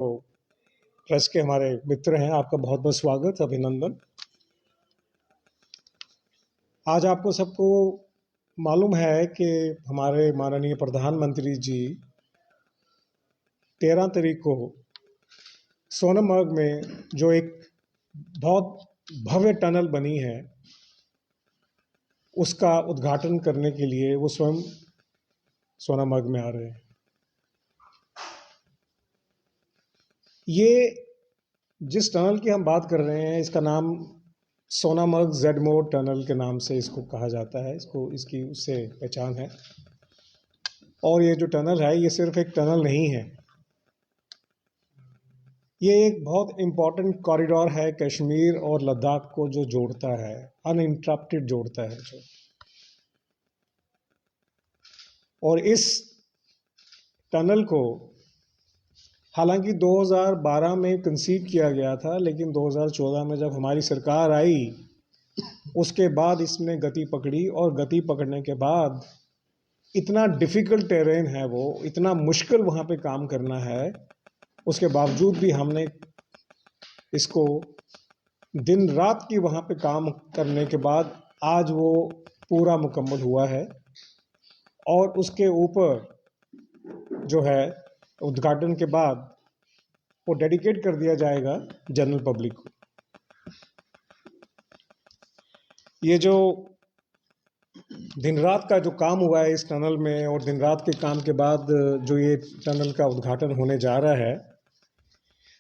तो प्रेस के हमारे मित्र हैं, आपका बहुत बहुत स्वागत, अभिनंदन। आज आपको सबको मालूम है कि हमारे माननीय प्रधानमंत्री जी 13 तारीख को सोनमर्ग में जो एक बहुत भव्य टनल बनी है उसका उद्घाटन करने के लिए वो स्वयं सोनमर्ग में आ रहे हैं। ये जिस टनल की हम बात कर रहे हैं इसका नाम सोनामर्ग जेडमोर टनल के नाम से इसको कहा जाता है, इसकी उससे पहचान है। और ये जो टनल है ये सिर्फ एक टनल नहीं है, ये एक बहुत इम्पॉर्टेंट कॉरिडोर है कश्मीर और लद्दाख को जो जोड़ता है, अनइंटरप्टेड जोड़ता है जो। और इस टनल को हालांकि 2012 में कंसीव किया गया था, लेकिन 2014 में जब हमारी सरकार आई उसके बाद इसने गति पकड़ी। और गति पकड़ने के बाद इतना डिफ़िकल्ट टेरेन है वो, इतना मुश्किल वहाँ पे काम करना है, उसके बावजूद भी हमने इसको दिन रात की वहाँ पे काम करने के बाद आज वो पूरा मुकम्मल हुआ है। और उसके ऊपर जो है उद्घाटन के बाद वो डेडिकेट कर दिया जाएगा जनरल पब्लिक को। ये जो दिन रात का जो काम हुआ है इस टनल में, और दिन रात के काम के बाद जो ये टनल का उद्घाटन होने जा रहा है,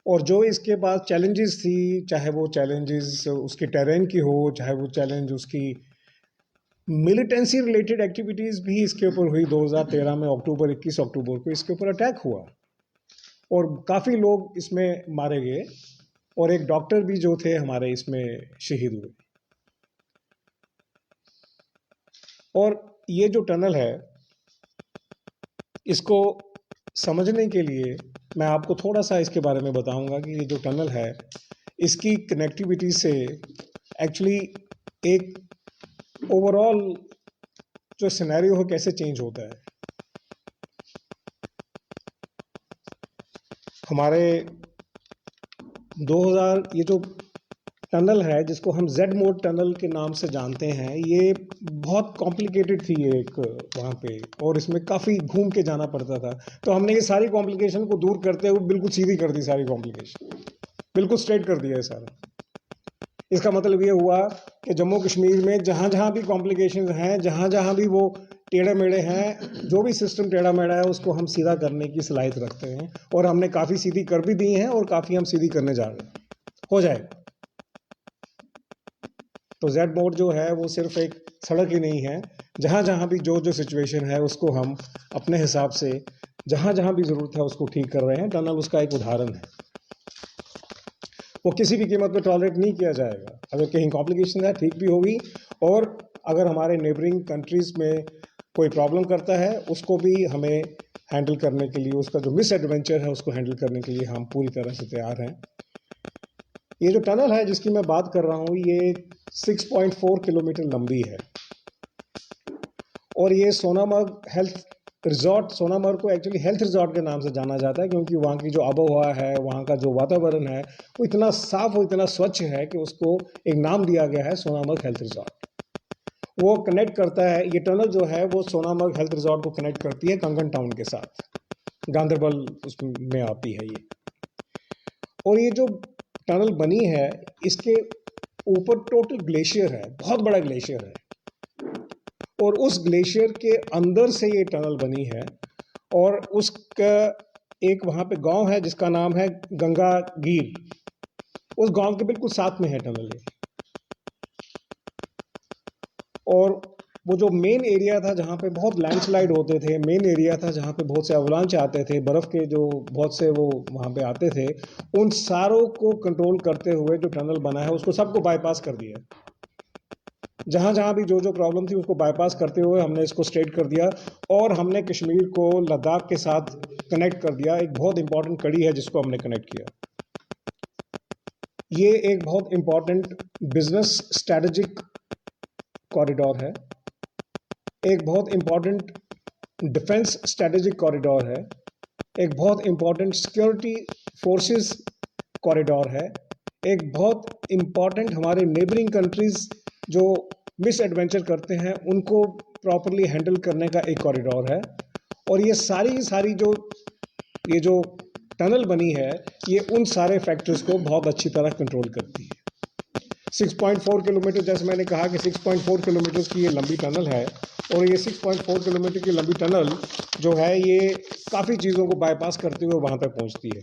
और जो इसके बाद चैलेंजेस थी, चाहे वो चैलेंजेस उसके टेरेन की हो, चाहे वो चैलेंज उसकी मिलिटेंसी रिलेटेड एक्टिविटीज़ भी इसके ऊपर हुई। 2013 में 21 अक्टूबर को इसके ऊपर अटैक हुआ और काफ़ी लोग इसमें मारे गए, और एक डॉक्टर भी जो थे हमारे इसमें शहीद हुए। और ये जो टनल है इसको समझने के लिए मैं आपको थोड़ा सा इसके बारे में बताऊंगा कि ये जो टनल है इसकी कनेक्टिविटी से एक्चुअली एक ओवरऑल जो सिनेरियो है कैसे चेंज होता है। हमारे 2000 ये जो टनल है जिसको हम जेड मोड टनल के नाम से जानते हैं, ये बहुत कॉम्प्लिकेटेड थी एक वहाँ पे, और इसमें काफ़ी घूम के जाना पड़ता था। तो हमने ये सारी कॉम्प्लिकेशन को दूर करते हुए बिल्कुल सीधी कर दी, सारी कॉम्प्लिकेशन बिल्कुल स्ट्रेट कर दिया है सारा। इसका मतलब ये हुआ कि जम्मू कश्मीर में जहाँ जहाँ भी कॉम्प्लिकेशन हैं, जहाँ जहाँ भी वो टेढ़े मेढ़े हैं, जो भी सिस्टम टेढ़ा मेढ़ा है उसको हम सीधा करने की सलाहियत रखते हैं, और हमने काफ़ी सीधी कर भी दी हैं और काफ़ी हम सीधी करने जा रहे हैं, हो जाएगा। तो जेड मोड जो है वो सिर्फ एक सड़क ही नहीं है, जहाँ जहाँ भी जो जो सिचुएशन है उसको हम अपने हिसाब से जहाँ जहाँ भी ज़रूरत है उसको ठीक कर रहे हैं। टनल उसका एक उदाहरण है, वो किसी भी कीमत पर टॉलरेट नहीं किया जाएगा। अगर कहीं कॉम्प्लिकेशन है ठीक भी होगी, और अगर हमारे नेबरिंग कंट्रीज़ में कोई प्रॉब्लम करता है उसको भी हमें हैंडल करने के लिए, उसका जो मिस एडवेंचर है उसको हैंडल करने के लिए हम पूरी तरह से तैयार हैं। ये जो टनल है जिसकी मैं बात कर रहा हूँ ये 6.4 किलोमीटर लंबी है, और ये सोनामर्ग हेल्थ रिजॉर्ट, सोनामर्ग को एक्चुअली हेल्थ रिजॉर्ट के नाम से जाना जाता है, क्योंकि वहाँ की जो आबोहवा है, वहाँ का जो वातावरण है वो इतना साफ और इतना स्वच्छ है कि उसको एक नाम दिया गया है सोनामर्ग हेल्थ रिजॉर्ट। वो कनेक्ट करता है, ये टनल जो है वो सोनामर्ग हेल्थ रिजॉर्ट को कनेक्ट करती है कंगन टाउन के साथ, गांधरबल उसमें आती है ये। और ये जो टनल बनी है इसके ऊपर टोटल ग्लेशियर है, बहुत बड़ा ग्लेशियर है, और उस ग्लेशियर के अंदर से ये टनल बनी है। और उसका एक वहाँ पे गांव है जिसका नाम है गंगागीर, उस गांव के बिल्कुल साथ में है टनल ये। और वो जो मेन एरिया था जहाँ पे बहुत लैंडस्लाइड होते थे, मेन एरिया था जहाँ पे बहुत से अवलांच आते थे, बर्फ़ के जो बहुत से वो वहाँ पे आते थे, उन सारों को कंट्रोल करते हुए जो टनल बना है उसको सबको बाईपास कर दिया। जहाँ जहाँ भी जो जो प्रॉब्लम थी उसको बाईपास करते हुए हमने इसको स्ट्रेट कर दिया, और हमने कश्मीर को लद्दाख के साथ कनेक्ट कर दिया। एक बहुत इंपॉर्टेंट कड़ी है जिसको हमने कनेक्ट किया। ये एक बहुत इंपॉर्टेंट बिजनेस स्ट्रैटेजिक कॉरिडोर है, एक बहुत इंपॉर्टेंट डिफेंस स्ट्रैटेजिक कॉरिडोर है, एक बहुत इंपॉर्टेंट सिक्योरिटी फोर्सेस कॉरिडोर है, एक बहुत इम्पॉर्टेंट हमारे नेबरिंग कंट्रीज जो मिस एडवेंचर करते हैं उनको प्रॉपरली हैंडल करने का एक कॉरिडोर है। और ये सारी जो टनल बनी है ये उन सारे फैक्टर्स को बहुत अच्छी तरह कंट्रोल करती है। 6.4 किलोमीटर, जैसे मैंने कहा कि 6.4 किलोमीटर की ये लंबी टनल है, और ये 6.4 किलोमीटर की लंबी टनल जो है ये काफ़ी चीज़ों को बाईपास करते हुए वहाँ तक पहुँचती है।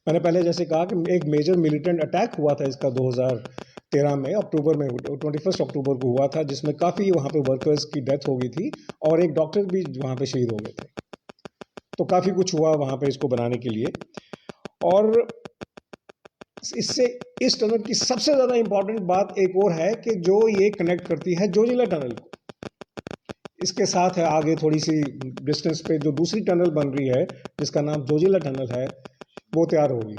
मैंने पहले जैसे कहा कि एक मेजर मिलिटेंट अटैक हुआ था इसका 2013 में अक्टूबर में, 21 अक्टूबर को हुआ था, जिसमें काफ़ी वहाँ पे वर्कर्स की डेथ हो गई थी और एक डॉक्टर भी वहाँ पे शहीद हो गए थे। तो काफ़ी कुछ हुआ वहाँ पे इसको बनाने के लिए। और इससे इस टनल की सबसे ज़्यादा इंपॉर्टेंट बात एक और है कि जो ये कनेक्ट करती है जोजिला टनल को, इसके साथ है आगे थोड़ी सी डिस्टेंस पे जो दूसरी टनल बन रही है जिसका नाम जोजिला टनल है, वो तैयार होगी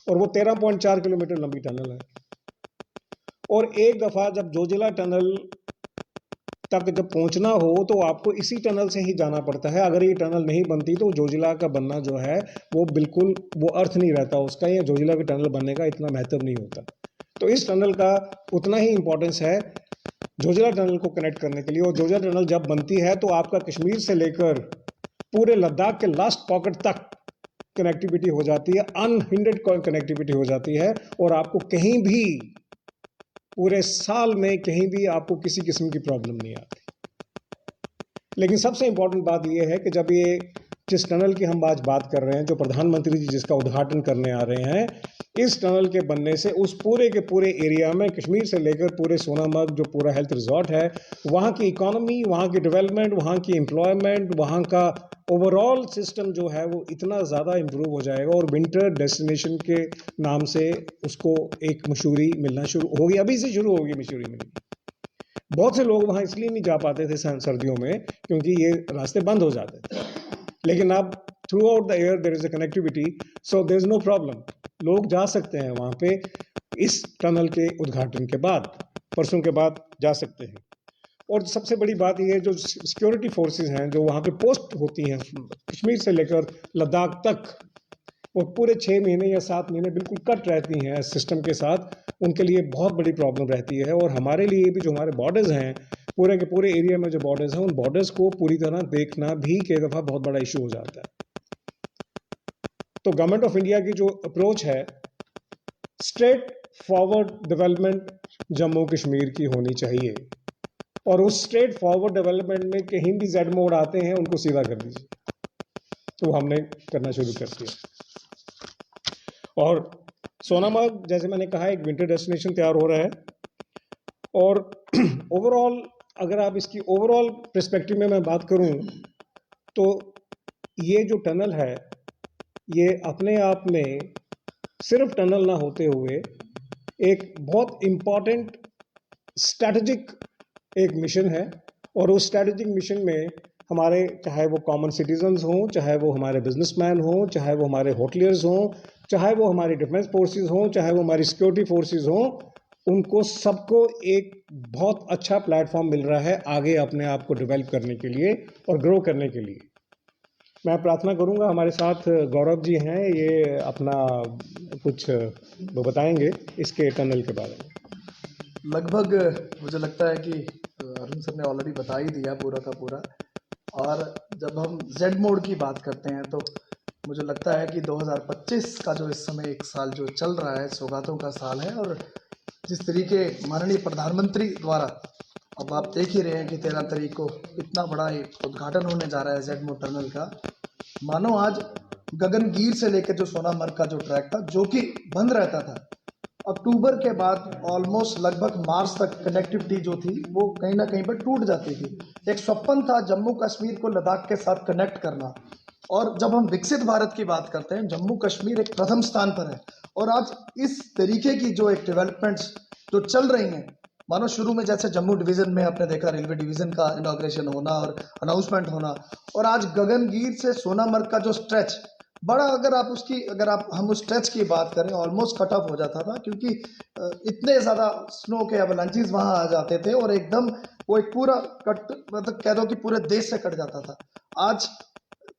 और वो 13.4 किलोमीटर लंबी टनल है। और एक दफ़ा जब जोजिला टनल तक जब पहुंचना हो तो आपको इसी टनल से ही जाना पड़ता है। अगर ये टनल नहीं बनती तो जोजिला का बनना जो है वो बिल्कुल वो अर्थ नहीं रहता उसका, या जोजिला के टनल बनने का इतना महत्व नहीं होता। तो इस टनल का उतना ही इंपॉर्टेंस है जोजिला टनल को कनेक्ट करने के लिए। और जोजिला टनल जब बनती है तो आपका कश्मीर से लेकर पूरे लद्दाख के लास्ट पॉकेट तक कनेक्टिविटी हो जाती है, अनहिंड्रेड कनेक्टिविटी हो जाती है, और आपको कहीं भी पूरे साल में कहीं भी आपको किसी किस्म की प्रॉब्लम नहीं आती। लेकिन सबसे इंपॉर्टेंट बात यह है कि जब ये जिस टनल की हम आज बात कर रहे हैं, जो प्रधानमंत्री जी जिसका उद्घाटन करने आ रहे हैं, इस टनल के बनने से उस पूरे के पूरे एरिया में कश्मीर से लेकर पूरे सोनामर्ग जो पूरा हेल्थ रिजॉर्ट है, वहाँ की इकोनॉमी, वहाँ की डेवलपमेंट, वहाँ की एम्प्लॉयमेंट, वहाँ का ओवरऑल सिस्टम जो है वो इतना ज़्यादा इम्प्रूव हो जाएगा और विंटर डेस्टिनेशन के नाम से उसको एक मशहूरी मिलना शुरू होगी। अभी से शुरू होगी मशहूरी मिलनी। बहुत से लोग वहाँ इसलिए नहीं जा पाते थे सर्दियों में क्योंकि ये रास्ते बंद हो जाते थे, लेकिन अब throughout the air there is a connectivity, so there is no problem. लोग जा सकते हैं वहाँ पे इस टनल के उद्घाटन के बाद, परसों के बाद जा सकते हैं। और सबसे बड़ी बात यह है जो सिक्योरिटी फोर्सेस हैं जो वहाँ पे पोस्ट होती हैं कश्मीर से लेकर लद्दाख तक, वो पूरे 6 महीने या 7 महीने बिल्कुल कट रहती हैं सिस्टम के साथ, उनके लिए बहुत बड़ी प्रॉब्लम रहती है। और हमारे लिए भी जो हमारे बॉर्डर्स हैं, पूरे के पूरे एरिया में जो बॉर्डर्स हैं, उन बॉर्डर्स को पूरी तरह देखना भी कई दफ़ा बहुत बड़ा इशू हो जाता है। तो गवर्नमेंट ऑफ इंडिया की जो अप्रोच है, straight forward development Jammu Kashmir की होनी चाहिए, और उस स्ट्रेट फॉरवर्ड डेवलपमेंट में कहीं भी जेड मोड आते हैं उनको सीधा कर दीजिए। तो हमने करना शुरू कर दिया। और सोनामर्ग जैसे मैंने कहा एक विंटर डेस्टिनेशन तैयार हो रहा है, और ओवरऑल अगर आप इसकी ओवरऑल पर्सपेक्टिव में मैं बात करूं तो ये जो टनल है ये अपने आप में सिर्फ टनल ना होते हुए एक बहुत इम्पॉर्टेंट स्ट्रैटेजिक एक मिशन है। और उस स्ट्रैटेजिक मिशन में हमारे, चाहे वो कॉमन सिटीजन्स हों, चाहे वो हमारे बिजनेसमैन हों, चाहे वो हमारे होटलियर्स हों, चाहे वो हमारी डिफेंस फोर्सेस हों, चाहे वो हमारी सिक्योरिटी फोर्सेस हों, उनको सबको एक बहुत अच्छा प्लेटफॉर्म मिल रहा है आगे अपने आप को डेवलप करने के लिए और ग्रो करने के लिए। मैं प्रार्थना करूंगा, हमारे साथ गौरव जी हैं, ये अपना कुछ वो बताएंगे इसके टनल के बारे में। लगभग मुझे लगता है कि अरुण सर ने ऑलरेडी बता ही दिया पूरा का पूरा। और जब हम जेड मोड की बात करते हैं तो मुझे लगता है कि 2025 का जो इस समय एक साल जो चल रहा है सौगातों का साल है, और जिस तरीके माननीय प्रधानमंत्री द्वारा अब आप देख ही रहे हैं कि 13 तारीख को इतना बड़ा एक उद्घाटन होने जा रहा है जेड मोड टनल का। मानो आज गगनगीर से लेकर जो सोनामर्ग का जो ट्रैक था जो कि बंद रहता था, अक्टूबर के बाद ऑलमोस्ट लगभग मार्च तक कनेक्टिविटी जो थी वो कहीं ना कहीं पर टूट जाती थी। एक स्वप्न था जम्मू कश्मीर को लद्दाख के साथ कनेक्ट करना, और जब हम विकसित भारत की बात करते हैं जम्मू कश्मीर एक प्रथम स्थान पर है। और आज इस तरीके की जो एक डेवलपमेंट्स जो चल रही हैं, मानो शुरू में जैसे जम्मू डिवीजन में आपने देखा रेलवे डिवीजन का इनॉग्रेशन होना और अनाउंसमेंट होना, और आज गगनगीर से सोनामर्ग का जो स्ट्रेच बड़ा, अगर हम उस स्ट्रेच की बात करें ऑलमोस्ट कट ऑफ हो जाता था, क्योंकि इतने ज़्यादा स्नो के अवलांचेस वहाँ आ जाते थे और एकदम वो एक पूरा कट, मतलब कह दो कि पूरे देश से कट जाता था। आज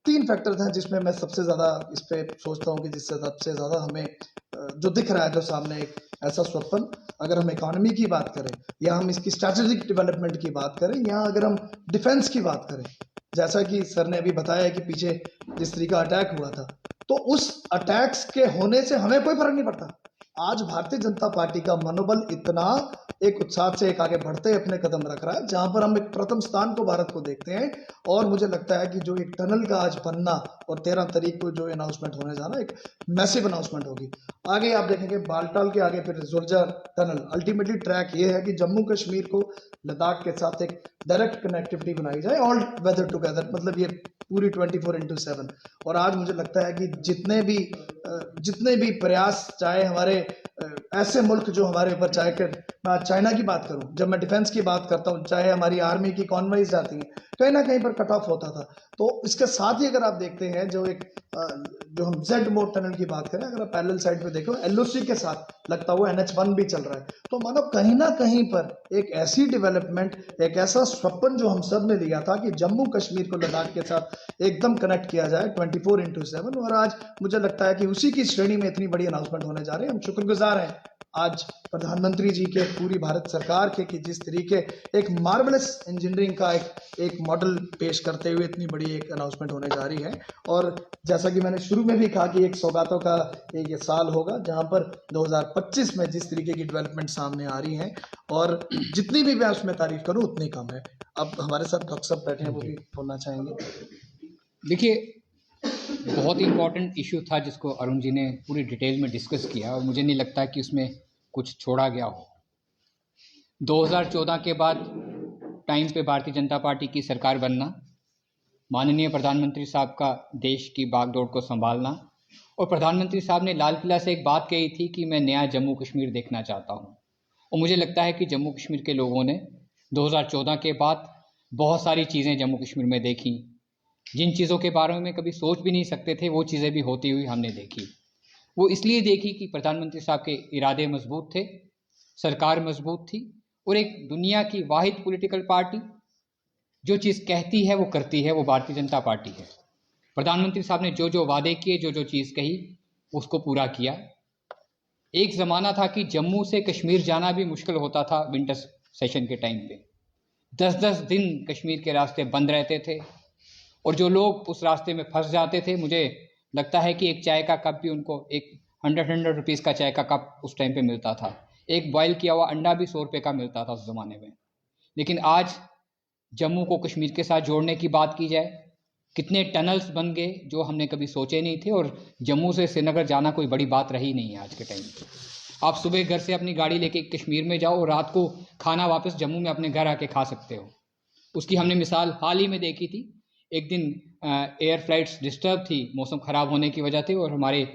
तीन फैक्टर्स हैं जिसमें मैं सबसे ज़्यादा इस पे सोचता हूँ कि जिससे सबसे ज़्यादा हमें जो दिख रहा है जो सामने एक ऐसा स्वप्न, अगर हम इकोनॉमी की बात करें या हम इसकी स्ट्रैटेजिक डेवलपमेंट की बात करें या अगर हम डिफेंस की बात करें, जैसा कि सर ने अभी बताया कि पीछे जिस तरीके का अटैक हुआ था, तो उस अटैक्स के होने से हमें कोई फर्क नहीं पड़ता। आज भारतीय जनता पार्टी का मनोबल इतना एक उत्साह से एक आगे बढ़ते अपने कदम रख रहा है, जहां पर हम एक प्रथम स्थान को भारत को देखते हैं। और मुझे लगता है कि जो एक टनल का आज बनना और 13 तारीख को जो अनाउंसमेंट होने जाना, एक मैसिव अनाउंसमेंट होगी। आगे आप देखेंगे बालटाल के आगे फिर जोरजार टनल, अल्टीमेटली ट्रैक ये है कि जम्मू कश्मीर को लद्दाख के साथ एक डायरेक्ट कनेक्टिविटी बनाई जाए, ऑल वेदर टुगेदर, मतलब ये पूरी 24/7। और आज मुझे लगता है कि जितने भी प्रयास, चाहे हमारे ऐसे मुल्क जो हमारे ऊपर, चाहे कि मैं चाइना की बात करूं, जब मैं डिफेंस की बात करता हूं, चाहे हमारी आर्मी की कॉन्वॉइज जाती हैं, कहीं ना कहीं पर कट ऑफ होता था। तो इसके साथ ही अगर आप देखते हैं जो हम जेड मोड टनल की बात करें, अगर आप पैरेलल साइड पे देखो एलओसी के साथ लगता हुआ NH1 भी चल रहा है, तो मानो कहीं ना कहीं पर एक ऐसी डेवलपमेंट, एक ऐसा स्वप्न जो हम सब ने लिया था कि जम्मू कश्मीर को लद्दाख के साथ एकदम कनेक्ट किया जाए 24/7, और आज मुझे लगता है कि उसी की श्रेणी में इतनी बड़ी अनाउंसमेंट होने जा रही है। हम शुक्रगुजार हैं आज प्रधानमंत्री जी के, पूरी भारत सरकार के, कि जिस तरीके एक मार्वलस इंजीनियरिंग का एक मॉडल पेश करते हुए इतनी बड़ी एक अनाउंसमेंट होने जा रही है। और जैसा कि मैंने शुरू में भी कहा कि एक सौगातों का एक साल होगा, जहां पर 2025 में जिस तरीके की डेवलपमेंट सामने आ रही है, और जितनी भी मैं उसमें तारीफ करूं उतनी कम है। अब हमारे साथ डॉक्टर साहब बैठे हैं, वो भी बोलना चाहेंगे। देखिए, बहुत ही इम्पोर्टेंट इशू था जिसको अरुण जी ने पूरी डिटेल में डिस्कस किया, और मुझे नहीं लगता कि उसमें कुछ छोड़ा गया हो। 2014 के बाद टाइम पे भारतीय जनता पार्टी की सरकार बनना, माननीय प्रधानमंत्री साहब का देश की बागडोर को संभालना, और प्रधानमंत्री साहब ने लाल किला से एक बात कही थी कि मैं नया जम्मू कश्मीर देखना चाहता हूँ। और मुझे लगता है कि जम्मू कश्मीर के लोगों ने 2014 के बाद बहुत सारी चीज़ें जम्मू कश्मीर में देखी, जिन चीज़ों के बारे में कभी सोच भी नहीं सकते थे, वो चीज़ें भी होती हुई हमने देखी। वो इसलिए देखी कि प्रधानमंत्री साहब के इरादे मजबूत थे, सरकार मजबूत थी, और एक दुनिया की वाहिद पॉलिटिकल पार्टी जो चीज़ कहती है वो करती है, वो भारतीय जनता पार्टी है। प्रधानमंत्री साहब ने जो जो वादे किए, जो जो चीज़ कही, उसको पूरा किया। एक ज़माना था कि जम्मू से कश्मीर जाना भी मुश्किल होता था विंटर सेशन के टाइम पे। 10-10 दिन कश्मीर के रास्ते बंद रहते थे, और जो लोग उस रास्ते में फंस जाते थे, मुझे लगता है कि एक चाय का कप भी उनको, एक 100 रुपीज़ का चाय का कप उस टाइम पे मिलता था। एक बॉयल किया हुआ अंडा भी 100 रुपये का मिलता था उस ज़माने में। लेकिन आज जम्मू को कश्मीर के साथ जोड़ने की बात की जाए, कितने टनल्स बन गए जो हमने कभी सोचे नहीं थे, और जम्मू से श्रीनगर जाना कोई बड़ी बात रही नहीं है आज के टाइम पे। आप सुबह घर से अपनी गाड़ी लेके कश्मीर में जाओ और रात को खाना वापस जम्मू में अपने घर आके खा सकते हो। उसकी हमने मिसाल हाल ही में देखी थी। एक दिन एयर फ्लाइट्स डिस्टर्ब थी मौसम ख़राब होने की वजह से, और हमारे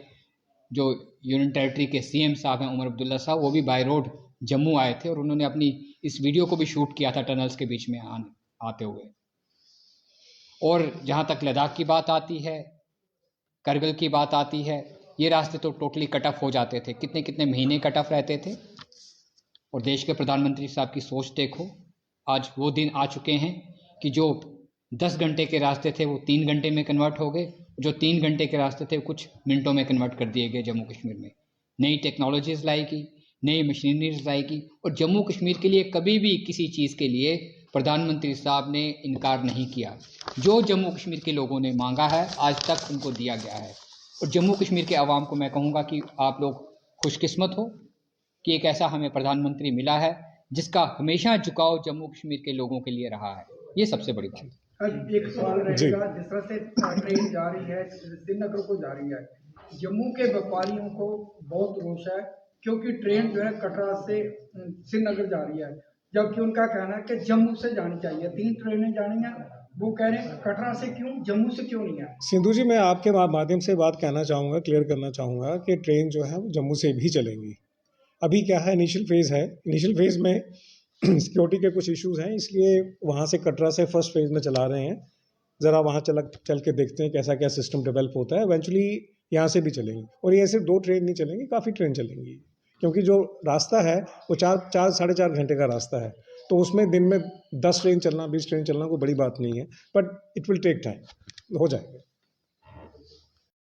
जो यूनियन टेरिटरी के CM साहब हैं उमर अब्दुल्ला साहब, वो भी बाय रोड जम्मू आए थे, और उन्होंने अपनी इस वीडियो को भी शूट किया था टनल्स के बीच में आते हुए। और जहाँ तक लद्दाख की बात आती है, करगिल की बात आती है, ये रास्ते तो टोटली कट ऑफ हो जाते थे, कितने कितने महीने कट ऑफ रहते थे। और देश के प्रधानमंत्री साहब की सोच देखो, आज वो दिन आ चुके हैं कि जो 10 घंटे के रास्ते थे वो 3 घंटे में कन्वर्ट हो गए, जो 3 घंटे के रास्ते थे कुछ मिनटों में कन्वर्ट कर दिए गए जम्मू कश्मीर में। नई टेक्नोलॉजीज़ लाएगी, नई मशीनरीज लाएगी, और जम्मू कश्मीर के लिए कभी भी किसी चीज़ के लिए प्रधानमंत्री साहब ने इनकार नहीं किया। जो जम्मू कश्मीर के लोगों ने मांगा है आज तक उनको दिया गया है। और जम्मू कश्मीर के आवाम को मैं कहूँगा कि आप लोग खुशकिस्मत हो कि एक ऐसा हमें प्रधानमंत्री मिला है जिसका हमेशा झुकाव जम्मू कश्मीर के लोगों के लिए रहा है। ये सबसे बड़ी बात है। एक सवाल रहेगा, जिस तरह से ट्रेन जा रही है श्रीनगर को जा रही है, जम्मू के व्यापारियों को बहुत रोष है क्योंकि ट्रेन जो है कटरा से श्रीनगर जा रही है, जबकि उनका कहना है कि जम्मू से जानी चाहिए। 3 ट्रेनें जानी है, वो कह रहे हैं कटरा से क्यों, जम्मू से क्यों नहीं है। सिंधु जी, मैं आपके माध्यम से बात कहना चाहूँगा, क्लियर करना चाहूँगा कि ट्रेन जो है वो जम्मू से भी चलेंगी। अभी क्या है, इनिशियल फेज़ है, इनिशियल फेज़ में सिक्योरिटी के कुछ इश्यूज हैं, इसलिए वहाँ से कटरा से फर्स्ट फेज़ में चला रहे हैं। ज़रा वहाँ चल के देखते हैं कैसा क्या सिस्टम डेवलप होता है। इवेंचुअली यहाँ से भी चलेंगी, और ये सिर्फ 2 ट्रेन नहीं चलेंगी, काफ़ी ट्रेन चलेंगी, क्योंकि जो रास्ता है वो 4 साढ़े 4 घंटे का रास्ता है, तो उसमें दिन में 10 ट्रेन चलना, 20 ट्रेन चलना कोई बड़ी बात नहीं है, but it will take time, हो जाएगा।